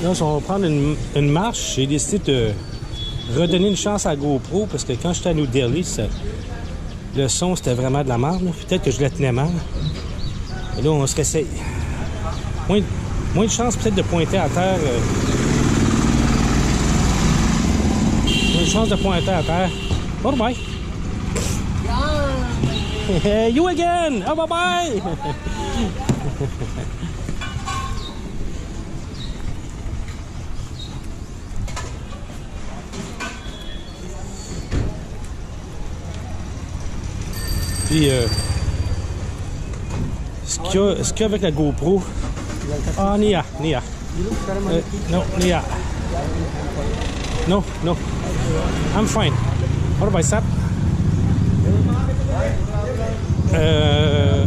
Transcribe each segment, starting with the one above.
Là, on va prendre une marche. J'ai décidé de redonner une chance à GoPro parce que quand j'étais à New Delhi, le son, c'était vraiment de la merde. Peut-être que je la tenais mal. Et là, on se réessaye. Moins de chance peut-être de pointer à terre. Moins de chance de pointer à terre. Oh, bye! Hey, you again! Oh, bye-bye! Puis, ce qu'il y a avec la GoPro... Ah, Nia. No, Nia. No. I'm fine. What about that?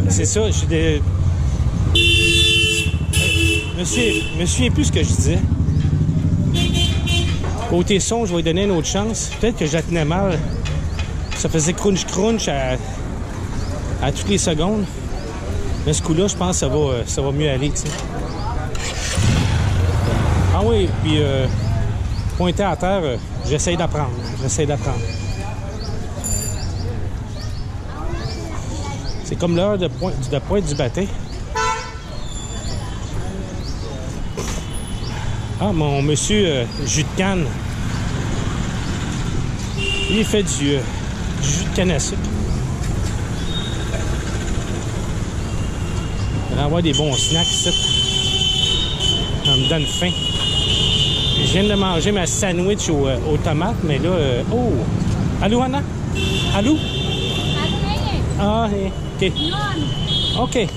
C'est ça, j'ai des... Je me souviens plus ce que je disais. Côté son, je vais lui donner une autre chance. Peut-être que je la tenais mal. Ça faisait crunch à toutes les secondes. Mais ce coup-là, je pense que ça va mieux aller, tu sais. Ah oui, puis pointer à terre, j'essaye d'apprendre. C'est comme l'heure de pointe du bâton. Ah, mon monsieur jus de canne. Il fait du jus de canne à sucre. Il va avoir des bons snacks ici. Ça me donne faim. Je viens de manger ma sandwich aux tomates, mais là... oh! Allô, Anna? Allô? Ah, OK. OK.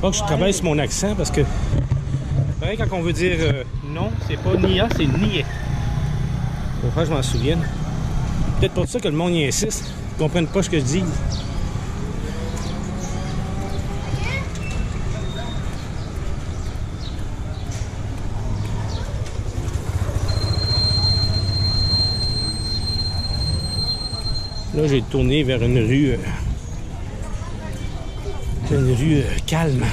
Faut que je travaille sur mon accent parce que pareil, quand on veut dire non, c'est pas Nia, c'est nier. Faut que je m'en souvienne. Peut-être pour ça que le monde y insiste. Ils comprennent pas ce que je dis. Là, j'ai tourné vers une rue calme.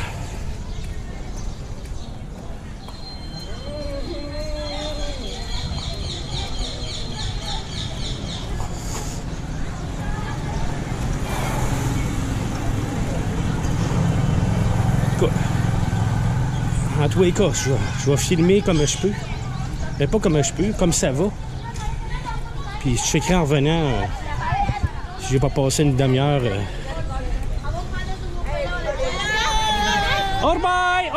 En tous les cas, je vais filmer comme je peux. Mais pas comme je peux, comme ça va. Puis je checkerai en revenant si j'ai pas passé une demi-heure. Orbay!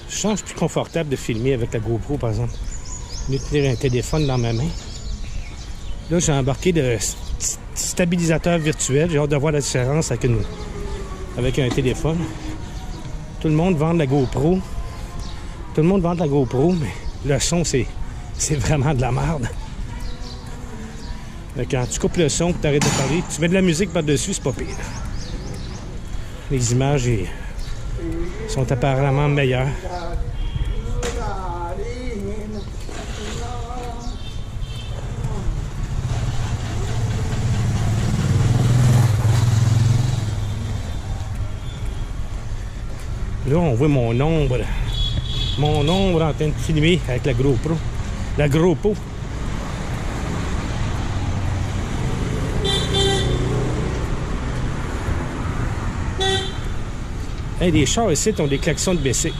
Je sens plus confortable de filmer avec la GoPro, par exemple. De tenir un téléphone dans ma main. Là, j'ai embarqué de stabilisateur virtuel. J'ai hâte de voir la différence avec un téléphone. Tout le monde vend de la GoPro. Mais le son, c'est vraiment de la merde. Quand tu coupes le son et tu arrêtes de parler, tu mets de la musique par-dessus, c'est pas pire. Les images sont apparemment meilleures. Là, on voit mon ombre en train de filmer avec la GoPro. La GoPro. Hey, les chars ici ont des klaxons de BC.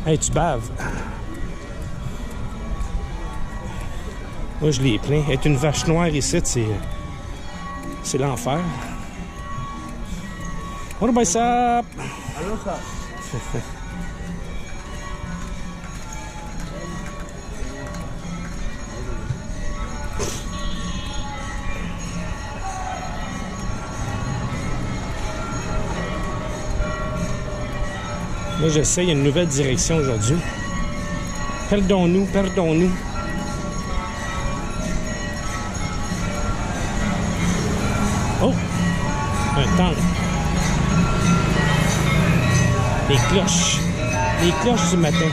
Hey, tu baves. Moi, je l'ai plein. Être une vache noire ici, c'est l'enfer. What about ça? Allô, ça? Là, je sais, il y a une nouvelle direction aujourd'hui. Perdons-nous, perdons-nous. Oh! Un temple. Les cloches. Les cloches du matin.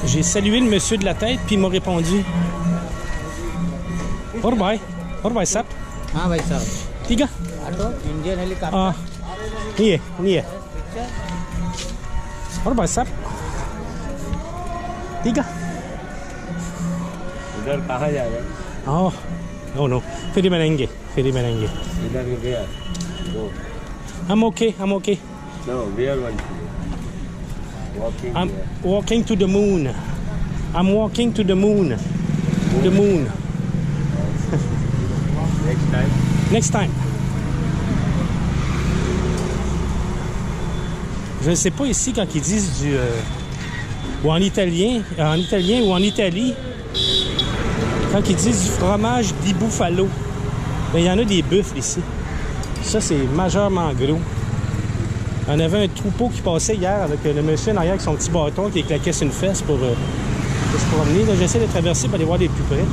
J'ai salué le monsieur de la tête, puis il m'a répondu. Orbay. Orbay sap. हाँ भाई साहब Tiga. Auto Indian helicopter Ah. Iya, iya. Orbay sap. Tiga. इधर कहाँ जा रहे हैं? Oh. No, no. Fede merengue. Fede merengue. इधर where? No, I'm okay. I'm okay. no, where one? Walking I'm here. walking to the moon. I'm walking to the moon. The moon. Next time. Next time. Je ne sais pas ici quand ils disent du... ou en italien ou en Italie, quand ils disent du fromage di buffalo, ben, il y en a des buffles ici. Ça, c'est majeurement gros. On avait un troupeau qui passait hier avec le monsieur en arrière avec son petit bâton qui claquait sur une fesse pour se promener. Là, j'essaie de traverser pour aller voir des plus près.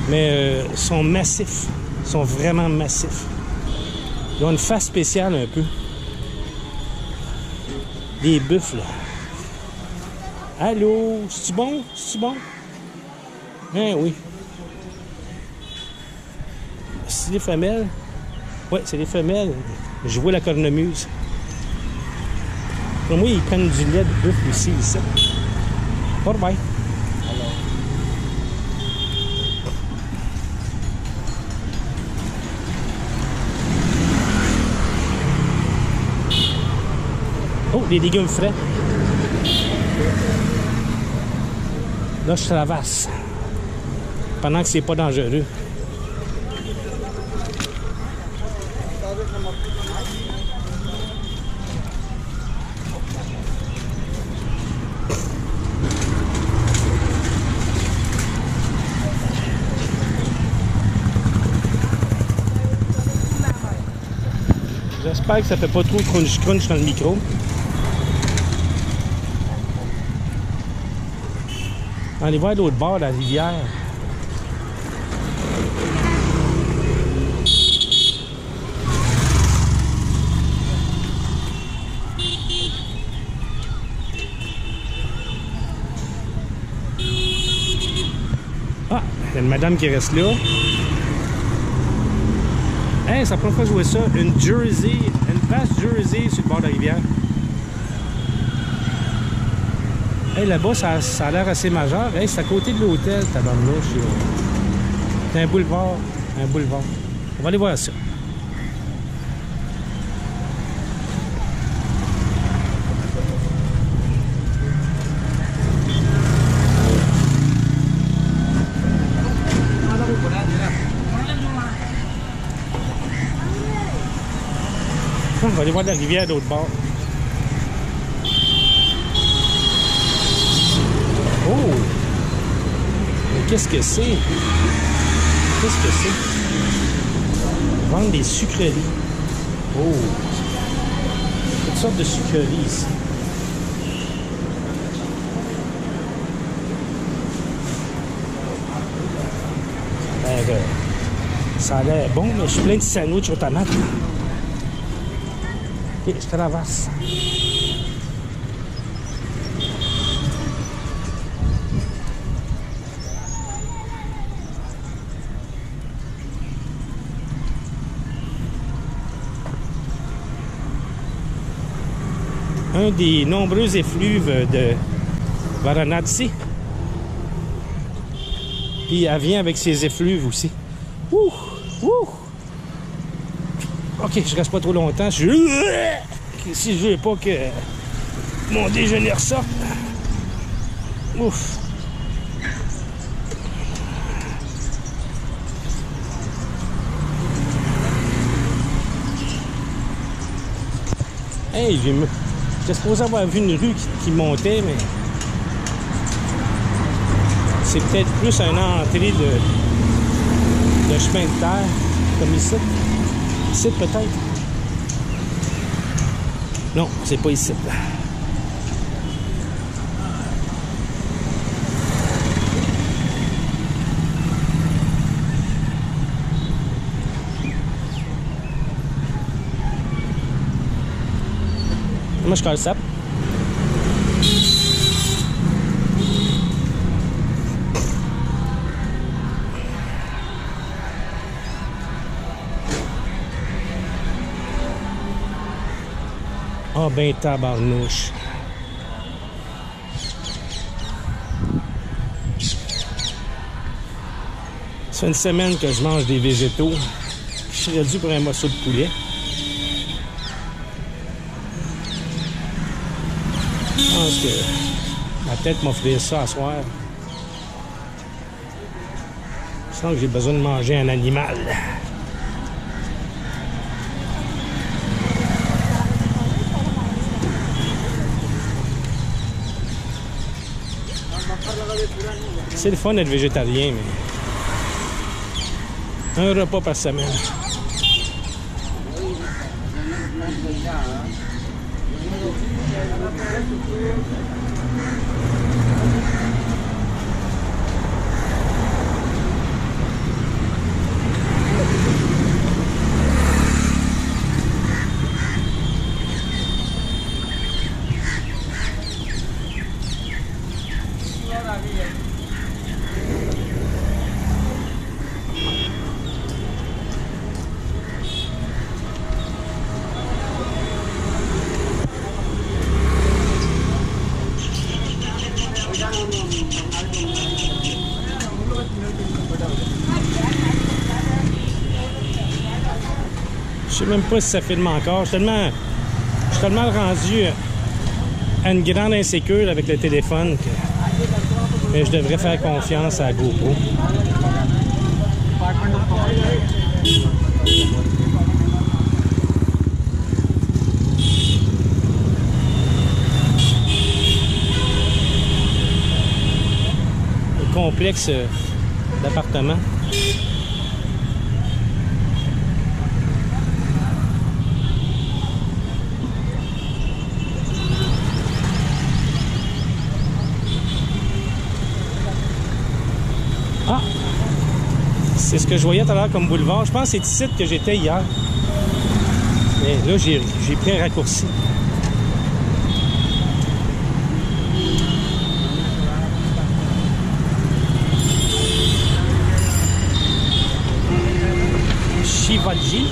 Mais ils sont massifs. Ils sont vraiment massifs. Ils ont une face spéciale un peu. Des buffles. Allô? C'est-tu bon? C'est-tu bon? Hein, oui. C'est des femelles? Oui, c'est des femelles. Je vois la cornemuse. Pour moi, ils prennent du lait de buffle aussi, ici. Bye bye. Oh, des légumes frais. Là, je traverse. Pendant que c'est pas dangereux. J'espère que ça fait pas trop crunch dans le micro. On va aller voir l'autre bord de la rivière. Ah, il y a une madame qui reste là. Hey, c'est la première fois que je vois ça. Une Jersey, une vache Jersey sur le bord de la rivière. Hey, là-bas, ça a l'air assez majeur. Hey, c'est à côté de l'hôtel, tabarnouche. C'est un boulevard. Un boulevard. On va aller voir ça. On va aller voir la rivière d'autre bord. Oh! Mais qu'est-ce que c'est? Qu'est-ce que c'est? Vendre des sucreries. Oh! Toutes sortes de sucreries ici. Ça a l'air bon, mais je suis plein de sandwichs aux tomates. Ok, je traverse. Un des nombreux effluves de Varanasi. Puis elle vient avec ses effluves aussi. Ouh! Ouh! Ok, je reste pas trop longtemps. si je veux pas que mon déjeuner ressorte. Ouf. Hey, j'étais supposé avoir vu une rue qui montait, mais c'est peut-être plus une entrée de chemin de terre, comme ici. Ici, peut-être. Non, c'est pas ici. Moi, je colle ça. Ah ben tabarnouche. Ça fait une semaine que je mange des végétaux. Je serais dû pour un morceau de poulet. Je pense que ma tête m'offrir ça à soir. Je sens que j'ai besoin de manger un animal. C'est le fun d'être végétarien, mais un repas par semaine. Je sais même pas si ça filme encore. Je suis tellement rendu à une grande insécurité avec le téléphone que je devrais faire confiance à la GoPro. Le complexe d'appartements. Ah! C'est ce que je voyais tout à l'heure comme boulevard. Je pense que c'est ici que j'étais hier. Mais là, j'ai pris un raccourci. Shivaji.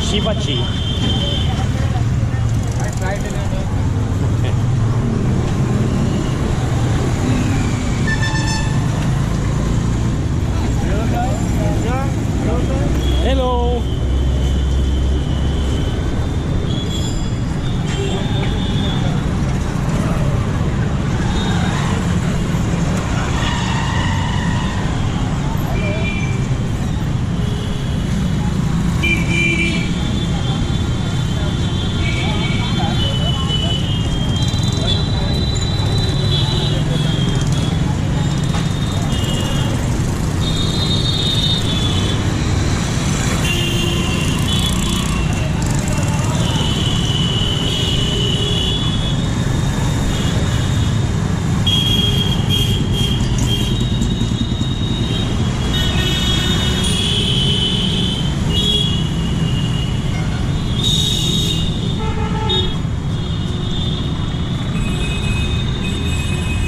Shivaji. Hello.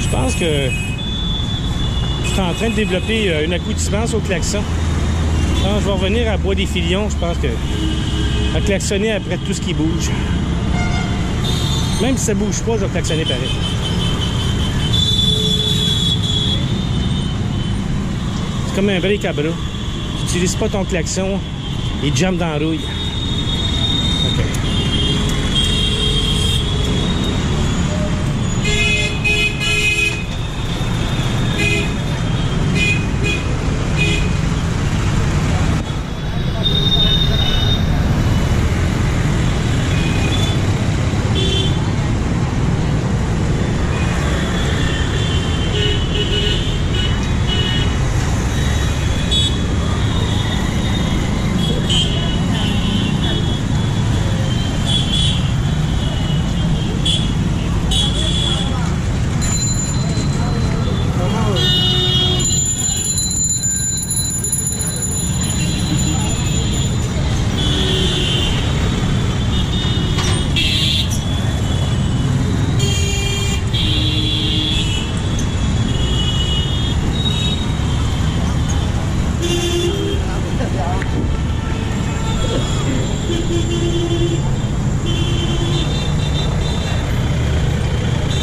Je pense que je suis en train de développer une acoutissance au klaxon. Quand je vais revenir à Bois-des-Filions, je pense que à klaxonner après tout ce qui bouge. Même si ça bouge pas, je vais klaxonner pareil. C'est comme un vrai cabra. Tu n'utilises pas ton klaxon, il jump dans la rouille. OK.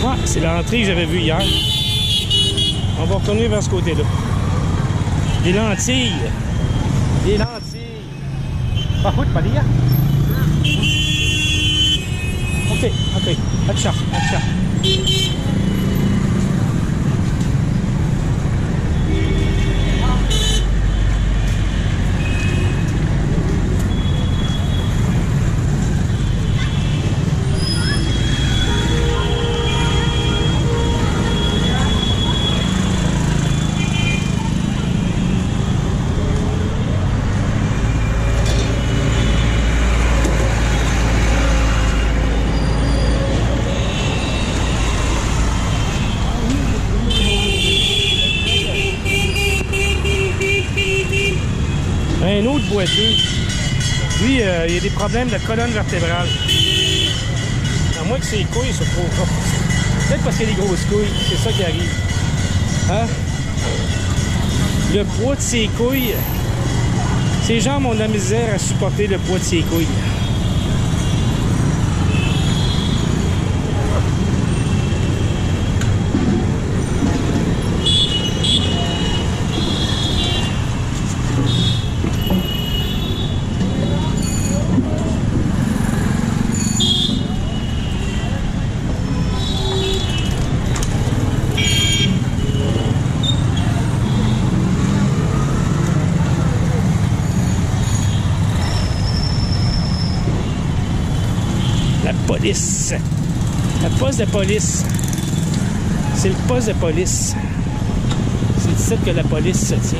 Ouais, c'est l'entrée que j'avais vue hier. On va retourner vers ce côté-là. Des lentilles. Des lentilles. Pas foutre, pas dire. Ok, ok. Pas de chat, pas de chat. Un autre boiteux. Lui, il a des problèmes de colonne vertébrale. À moins que ses couilles soient trop grosses. Peut-être parce qu'il a des grosses couilles. C'est ça qui arrive. Hein? Le poids de ses couilles. Ses jambes ont de la misère à supporter le poids de ses couilles. Police. La poste de police. C'est le poste de police. C'est ici que la police se tient.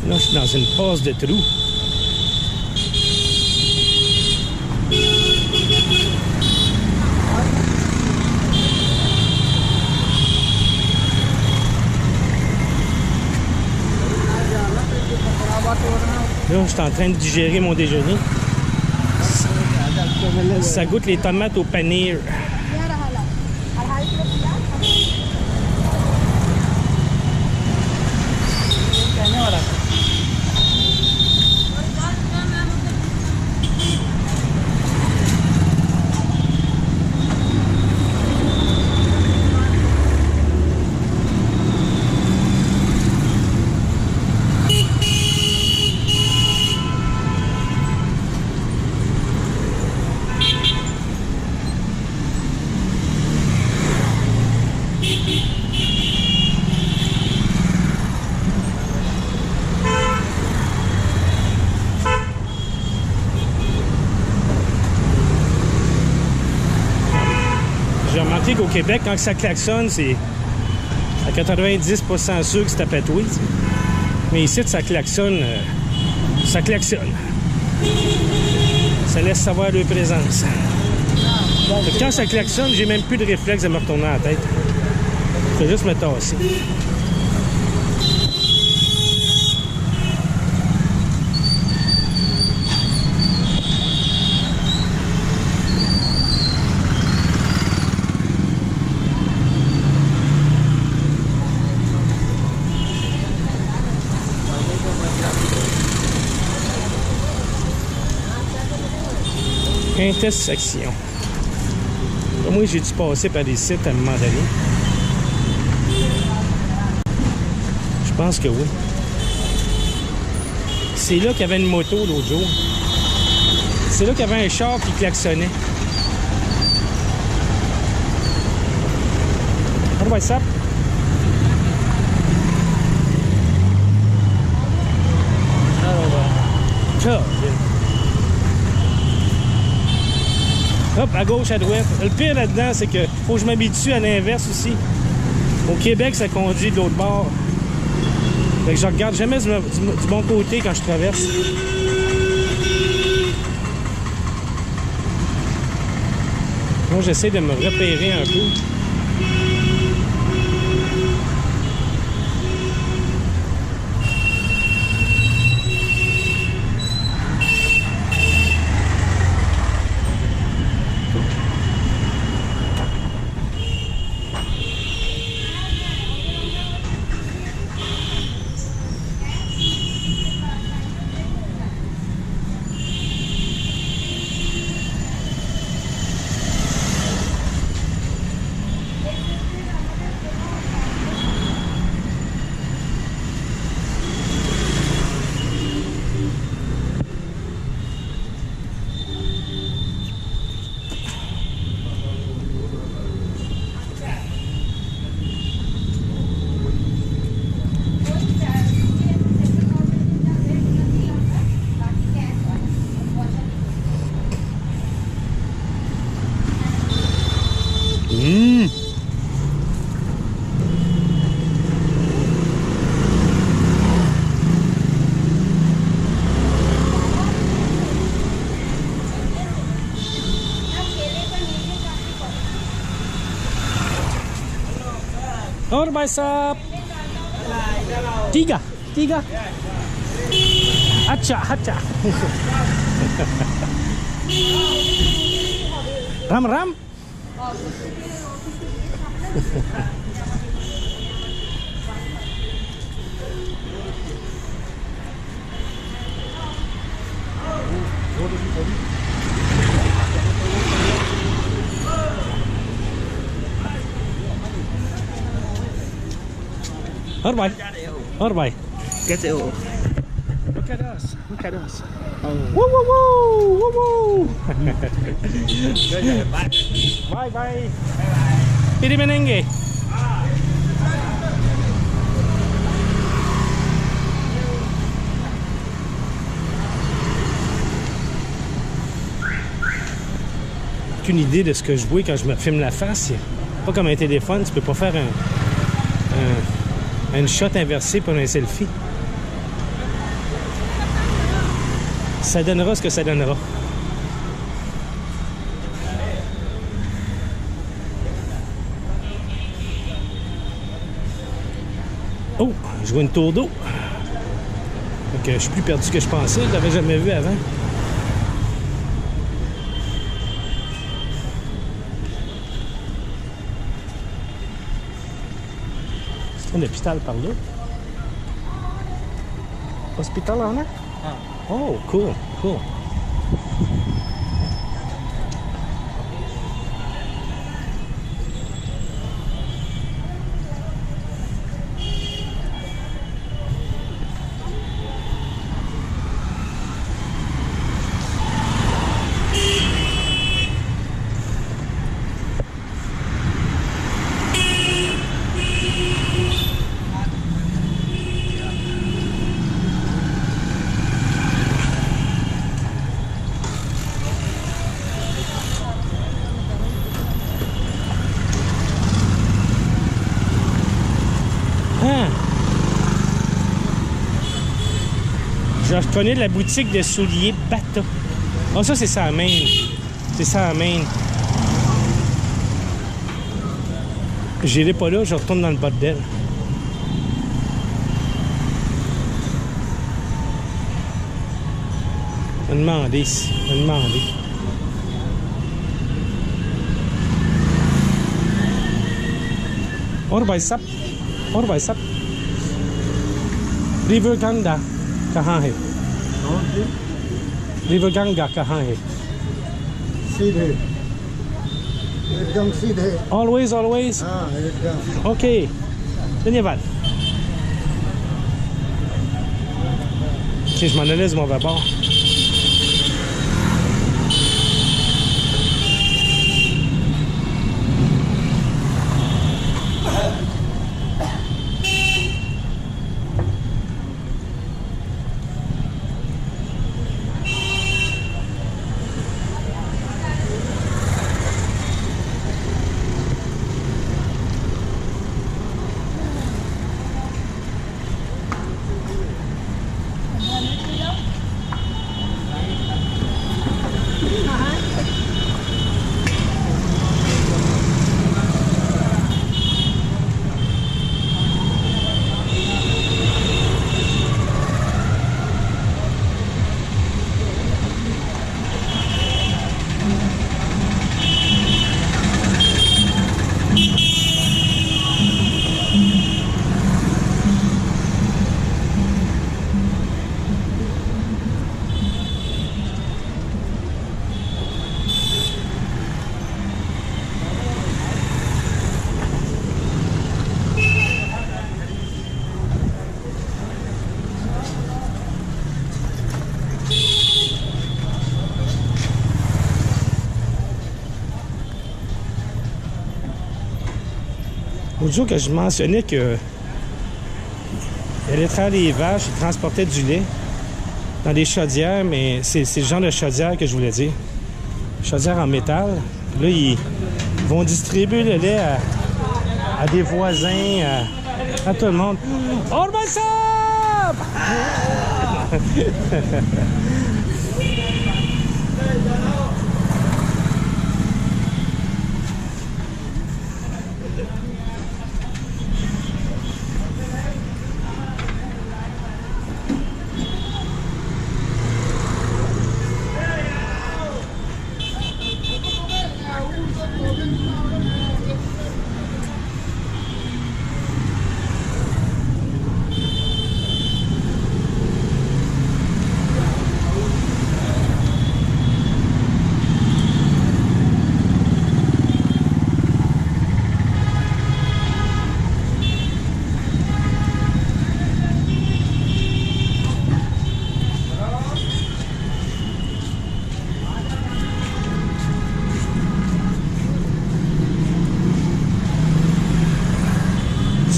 Là, je suis dans une passe de trou. Là, je suis en train de digérer mon déjeuner. Ça goûte les tomates au panir. J'ai remarqué qu'au Québec, quand ça klaxonne, c'est à 90% sûr que c'est à patouille. Mais ici, ça klaxonne. Ça klaxonne. Ça laisse savoir leur présence. Donc, quand ça klaxonne, j'ai même plus de réflexe de me retourner la tête. Je vais juste me tasser. Intersection. Moi, j'ai dû passer par des sites à un moment donné. Je pense que oui. C'est là qu'il y avait une moto l'autre jour. C'est là qu'il y avait un char qui klaxonnait. How do I stop? Hop, à gauche, à droite. Le pire là-dedans, c'est que faut que je m'habitue à l'inverse aussi. Au Québec, ça conduit de l'autre bord. Fait que je regarde jamais du bon côté quand je traverse. Moi, j'essaie de me repérer un peu. Mmh. और भाई साहब tiga अच्छा ram और भाई कैसे हो? Look at us. Woo woo woo woo woo. Bye bye. Pili menenge. Aucune idée de ce que je vois quand je me filme la face. Pas comme un téléphone, tu peux pas faire une shot inversée pour un selfie. Ça donnera ce que ça donnera. Oh, je vois une tour d'eau. Donc, je suis plus perdu que je pensais. Je l'avais jamais vu avant. C'est un hôpital par là. Hospital en a? Ah. Oh, cool. Je connais la boutique de souliers Bata. Oh, ça, c'est ça à Maine. C'est ça à Maine. J'irai pas là, je retourne dans le bordel. Je vais demander. Or by sap. River Ganga. कहाँ है? रिवर गंगा कहाँ है? सीधे एकदम सीधे Always हाँ एकदम Okay, धन्यवाद. Si je m'en allais du mauvais bord. L'autre jour que je mentionnais que il allait travailler les vaches, il transportait du lait dans des chaudières, mais c'est le genre de chaudière que je voulais dire. Chaudière en métal. Là, Ils vont distribuer le lait à des voisins, à tout le monde. Oh, my sap!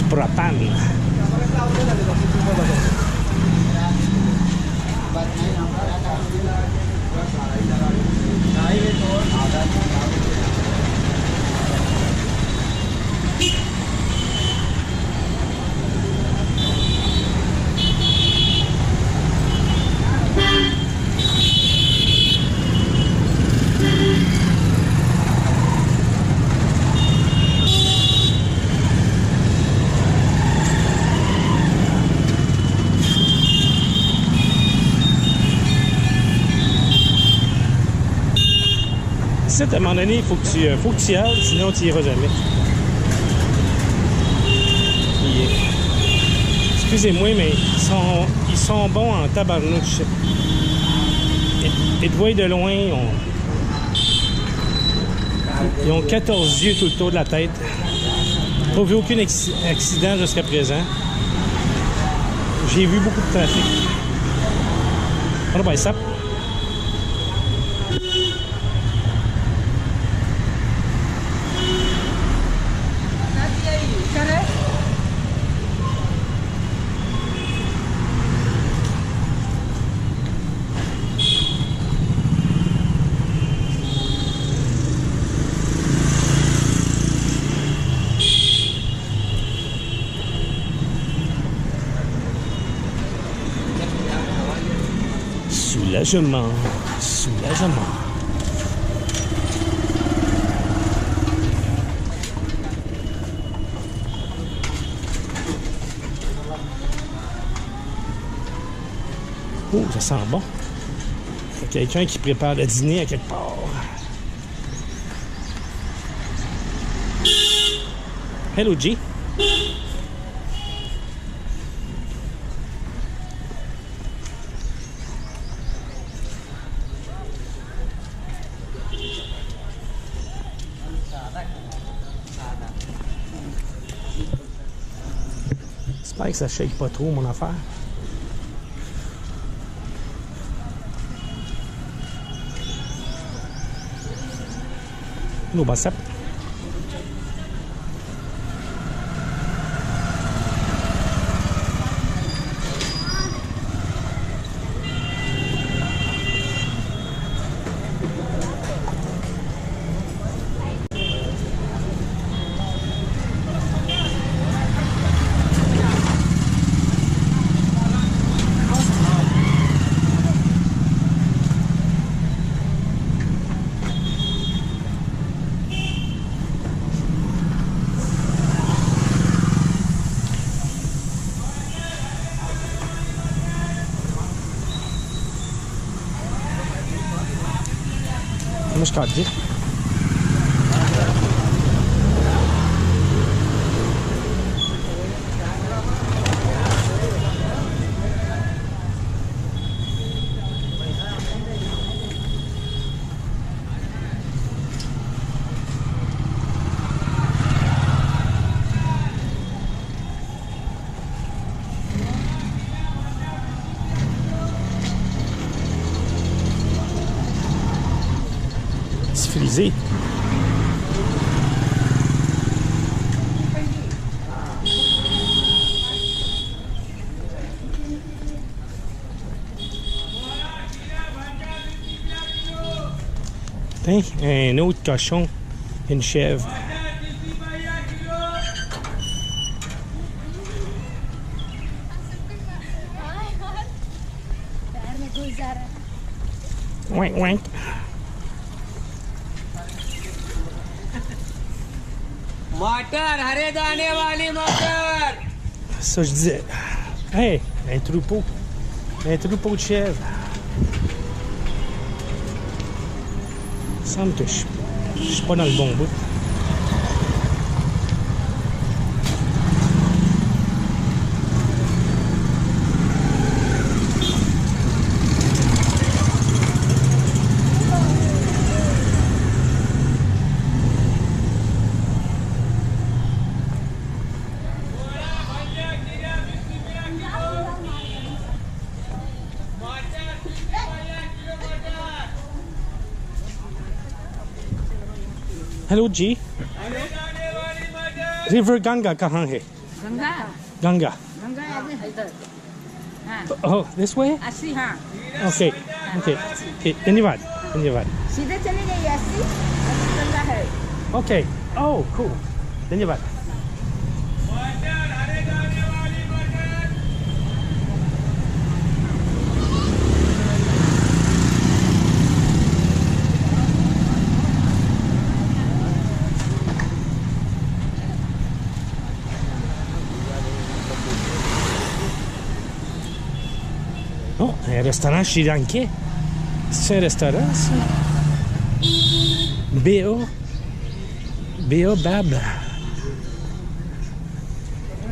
Propane. À un moment donné, il faut que tu y ailles, sinon tu n'iras jamais. Excusez-moi, mais ils sont bons en tabarnouche. Et de voir de loin, ils ont 14 yeux tout le tour de la tête. Pas vu aucun accident jusqu'à présent. J'ai vu beaucoup de trafic. On va ça. Soulagement, soulagement. Oh, ça sent bon. Il y a quelqu'un qui prépare le dîner à quelque part. Hello, G. J'espère que ça shake pas trop mon affaire. Nos bassap. مش قاعد دي civilisé. Tiens, un autre cochon Une chèvre. Ouin, ouin. मटर हरे दाने वाली मटर Ça, je disais. Hey, un troupeau. Un troupeau de chèvres. Il semble que je suis pas dans le bon bout. Hello, G. River Ganga kahan hai? Ganga Ganga. गंगा आगे है इधर हाँ Oh, this way? अस्सी हाँ Okay. Okay. Okay. धन्यवाद. धन्यवाद. सीधे चले जाइए अस्सी गंगा है Okay. Oh, cool. धन्यवाद. Oh, un restaurant sri-lankais. C'est un restaurant, ça? Baobab.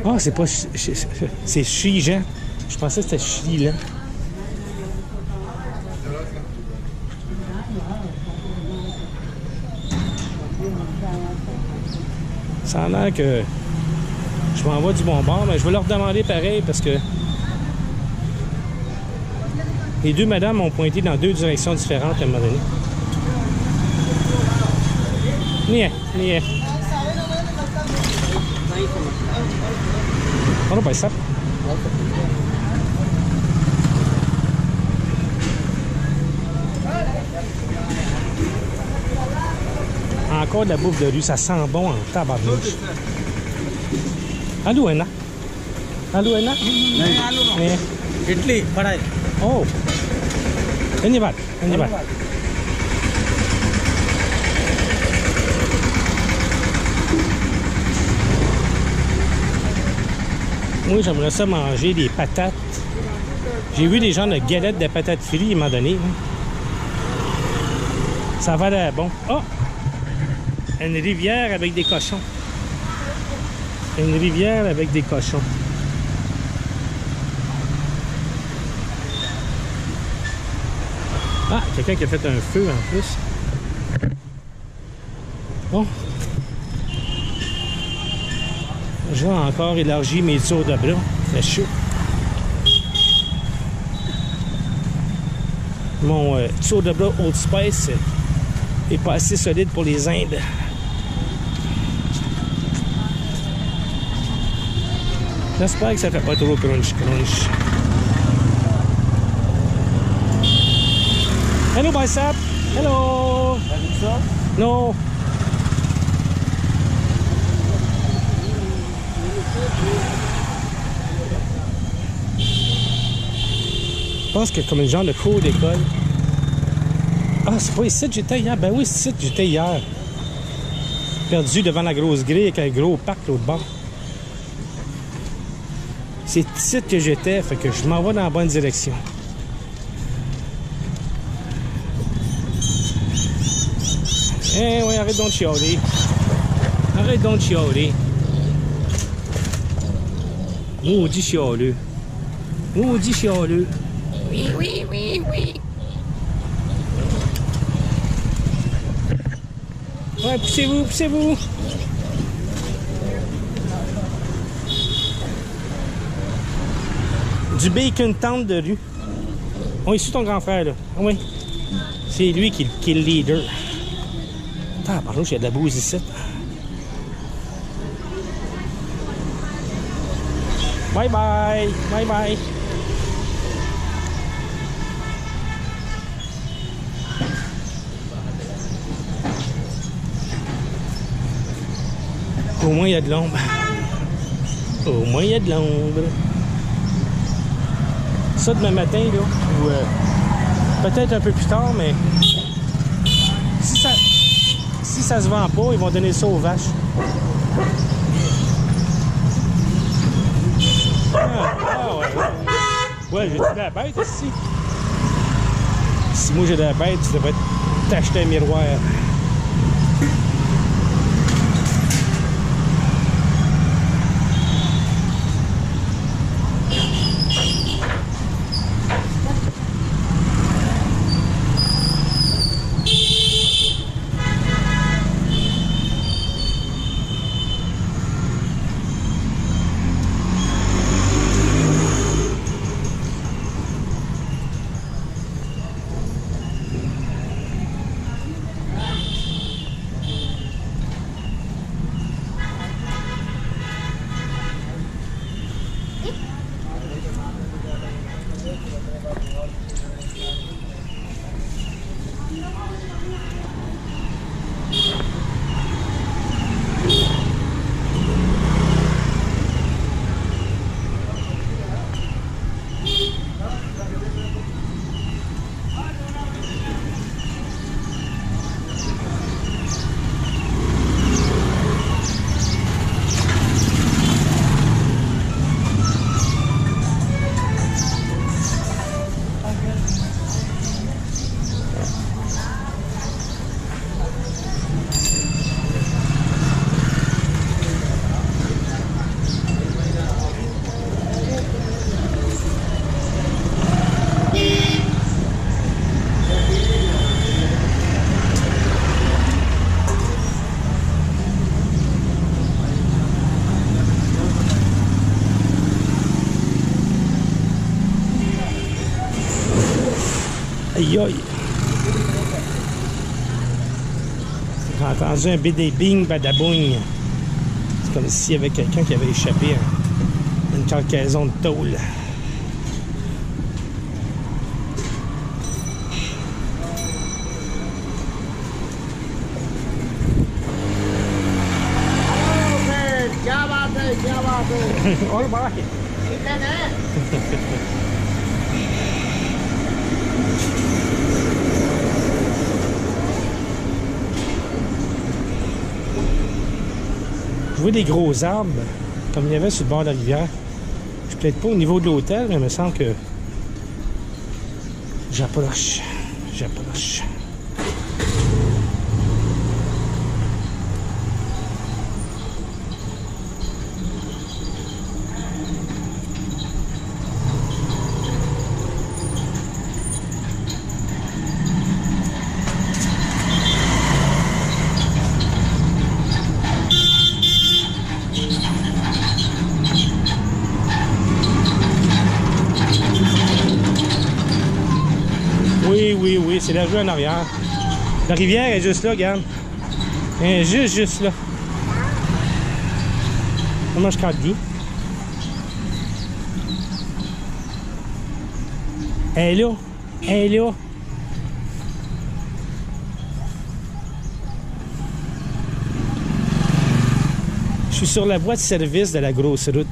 Ah, c'est pas... C'est Sri-Jean. Je pensais que c'était Sri, là. Ça a l'air que je m'en vais du bon bord, mais je vais leur demander pareil parce que les deux madames m'ont pointé dans deux directions différentes à un moment donné. Niye. Ano ba isa? Encore de la bouffe de rue, ça sent bon en tabarnouche. Allô, Anna? Allô, Anna? नहीं इडली पढ़ाई Oh. धन्यवाद. Moi, j'aimerais ça manger des patates. J'ai vu des gens de galettes de patates frites à un moment donné. Ça va l'air bon. Oh! Une rivière avec des cochons. Une rivière avec des cochons. Ah, quelqu'un qui a fait un feu en plus. Bon. J'ai encore élargi mes tours de bras. C'est chaud. Mon tour de bras Old Spice est pas assez solide pour les Indes. J'espère que ça fait pas trop crunch. Hello, Bicep. Hello. No. Je pense que comme un genre de cours d'école. Ah, c'est pas ici que j'étais hier. Ben oui, c'est ici que j'étais hier. Perdu devant la grosse grille avec un gros parc l'autre bord. C'est ici que j'étais, fait que je m'en vais dans la bonne direction. Eh oui, arrête donc de chialer. Arrête donc de chialer. Maudit chialeux. Maudit chialeux. Oui. Ouais, poussez-vous. Du bacon tente de rue. On est sur ton grand frère, là. Oui. C'est lui qui est le leader. Attends, par contre, il y a de la bouse ici. Bye bye. Au moins, il y a de l'ombre. Au moins, il y a de l'ombre. Ça, demain matin, là, ou peut-être un peu plus tard, mais si ça se vend pas, ils vont donner ça aux vaches. Ouais. Ouais, j'ai de la bête ici. Si moi j'ai de la bête, tu devrais t'acheter un miroir. Aïe aïe! J'ai entendu un bing badaboing. C'est comme s'il y avait quelqu'un qui avait échappé à une cargaison de tôle. On le voit. Je vois des gros arbres, comme il y avait sur le bord de la rivière. Je suis peut-être pas au niveau de l'hôtel, mais il me semble que j'approche. Oui, c'est la rue en arrière. La rivière est juste là, regarde. Elle est juste là. Moi, je craque d'où? Elle est là. Je suis sur la voie de service de la grosse route.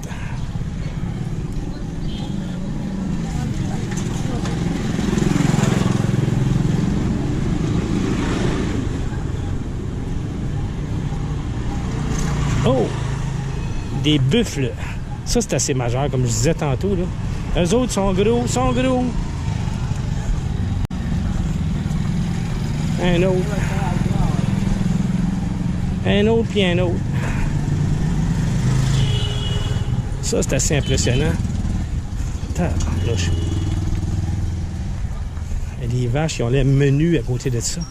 Oh! Des buffles. Ça, c'est assez majeur, comme je disais tantôt, là. Eux autres sont gros. Un autre. Puis un autre. Ça, c'est assez impressionnant. Tabarnouche. Les vaches, ils ont l'air menus à côté de ça.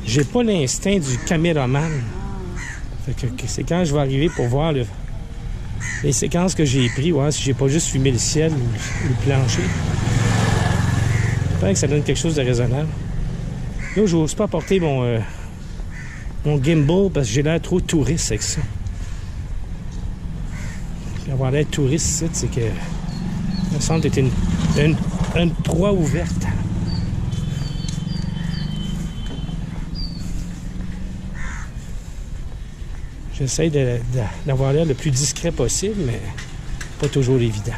J'ai pas l'instinct du caméraman. Fait que c'est quand je vais arriver pour voir les séquences que j'ai prises, ouais, si j'ai pas juste fumé le ciel ou le plancher. J'espère que ça donne quelque chose de raisonnable. Là, je n'ose pas porter mon gimbal parce que j'ai l'air trop touriste avec ça. Avoir l'air touriste, c'est que il me semble que c'est une proie ouverte. J'essaie d'avoir l'air le plus discret possible, mais pas toujours évident.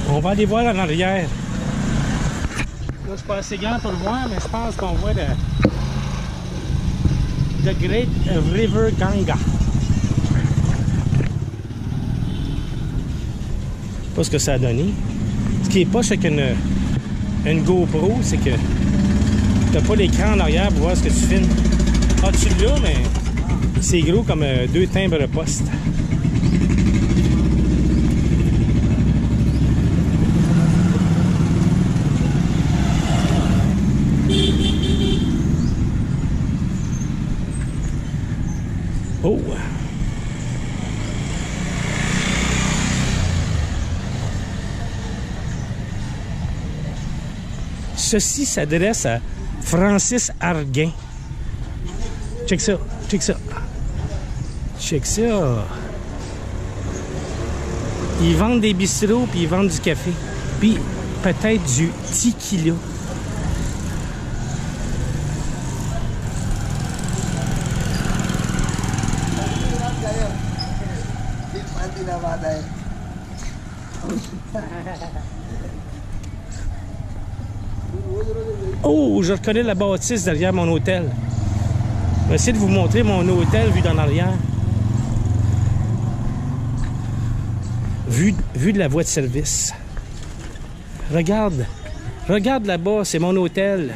On va aller voir en arrière. Là, je suis pas assez grand pour le voir, mais je pense qu'on voit le Great River Ganga. Pas ce que ça a donné. Ce qui est poche avec une GoPro, c'est que t'as pas l'écran en arrière pour voir ce que tu filmes. Ah, tu l'as, mais c'est gros comme 2 timbres de poste. Oh! Ceci s'adresse à Francis Arguin. Check ça, check ça. Check ça. Ils vendent des bistrots puis ils vendent du café. Puis peut-être du tequila. Oh, je reconnais la bâtisse derrière mon hôtel. Je vais essayer de vous montrer mon hôtel vu d'en arrière. Vue de la voie de service. Regarde. Regarde là-bas, c'est mon hôtel.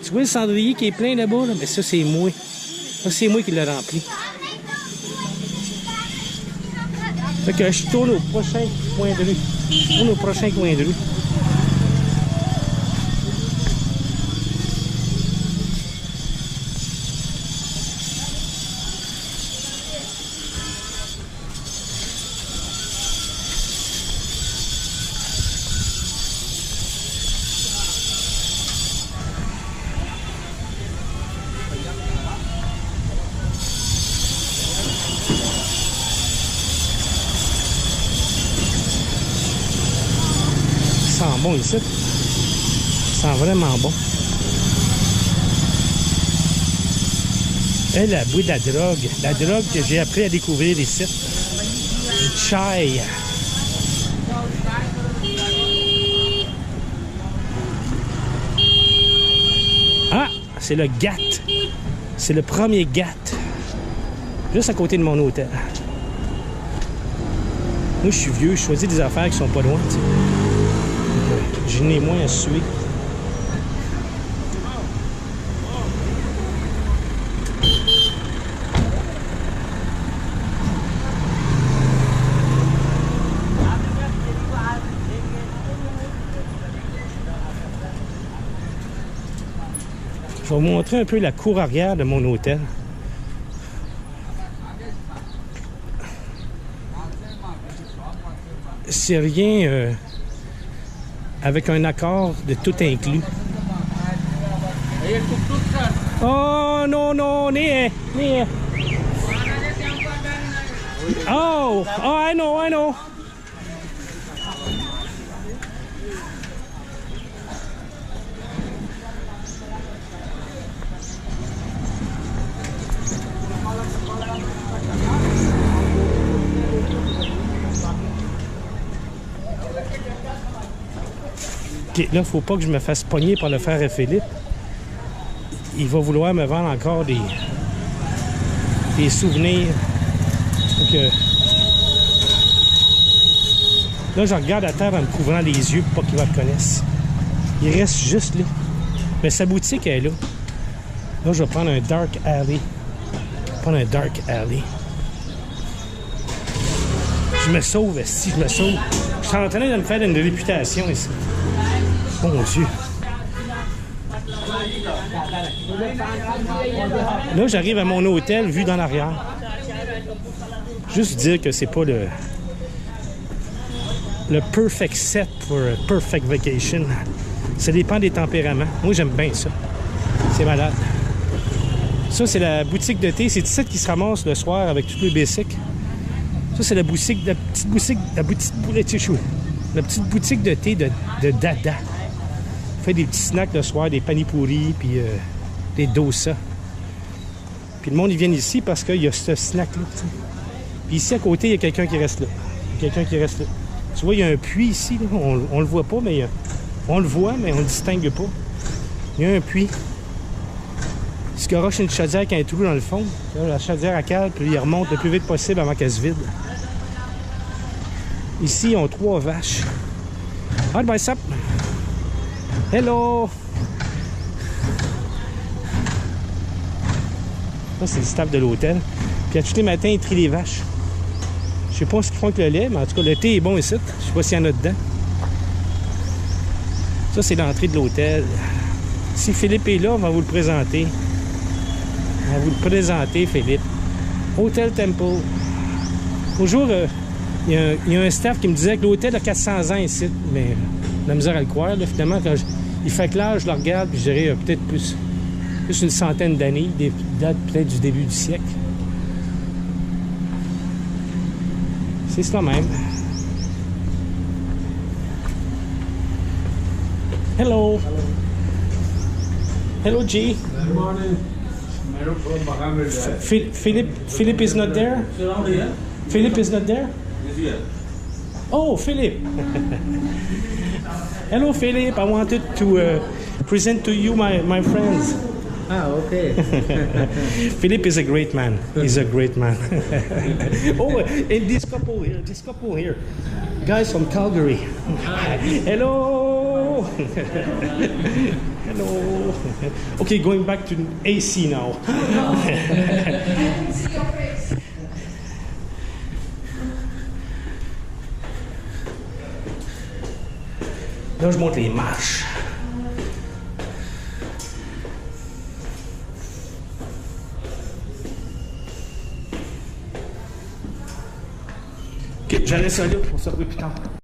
Tu vois le cendrier qui est plein là-bas? Là? Mais ça, c'est moi. Ça, c'est moi qui l'ai rempli. Fait que je tourne au prochain coin de rue. Je tourne au prochain coin de rue. Ça sent bon ici. Ça sent vraiment bon. Elle a bu de la drogue. La drogue que j'ai appris à découvrir ici. Du chai. Ah! C'est le GAT. C'est le premier GAT. Juste à côté de mon hôtel. Moi, je suis vieux. Je choisis des affaires qui sont pas loin. T'sais. Je n'ai moins à suer. Je vais vous montrer un peu la cour arrière de mon hôtel. C'est rien avec un accord de tout inclus. Oh non, non, né. Oh, I know. Okay, là, faut pas que je me fasse pogner par le frère Philippe. Il va vouloir me vendre encore des souvenirs. Donc, là, je regarde à terre en me couvrant les yeux pour pas qu'il me reconnaisse. Il reste juste là. Mais sa boutique est là. Là, je vais prendre un dark alley. Je me sauve, si je me sauve. Je suis en train de me faire une réputation ici. Oh mon Dieu. Là, j'arrive à mon hôtel vu dans l'arrière. Juste dire que c'est pas le perfect set pour a perfect vacation. Ça dépend des tempéraments. Moi, j'aime bien ça. C'est malade. Ça, c'est la boutique de thé. C'est ici qui se ramasse le soir avec tous les basics. Ça, c'est la petite boutique de thé de Dada. On fait des petits snacks le soir, des panipouri, puis des dosa. Puis le monde, ils viennent ici parce qu'il y a ce snack-là. Puis ici, à côté, il y a quelqu'un qui reste là. Tu vois, il y a un puits ici. Là. On le voit pas, mais on le voit, mais on le distingue pas. Il y a un puits. Il se garoche une chaudière qui a un trou dans le fond. Là, la chaudière à cale, puis il remonte le plus vite possible avant qu'elle se vide. Ici, ils ont 3 vaches. Ah, ben ça. Hello! Ça, c'est le staff de l'hôtel. Puis à tous les matins, ils trient les vaches. Je sais pas ce qu'ils font avec le lait, mais en tout cas, le thé est bon ici. Je sais pas s'il y en a dedans. Ça, c'est l'entrée de l'hôtel. Si Philippe est là, on va vous le présenter. Philippe. Hôtel Temple. Bonjour, il y a un staff qui me disait que l'hôtel a 400 ans ici, mais la misère à le croire. Là, finalement, quand il fait clair, je le regarde, puis je dirais peut-être plus une centaine d'années, date peut-être du début du siècle. C'est ça même. Hello. Hello, G. Good morning. Philip is not there? Philip is not there? Oh, Philip. Hello, Philip. I wanted to present to you my friends. Ah, okay. Philip is a great man. He's a great man. Oh, and this couple here. Guys from Calgary. Hello. Hello. Okay, going back to AC now. Là, je monte les marches. Ok, j'arrête ça là, on se retrouve plus tard.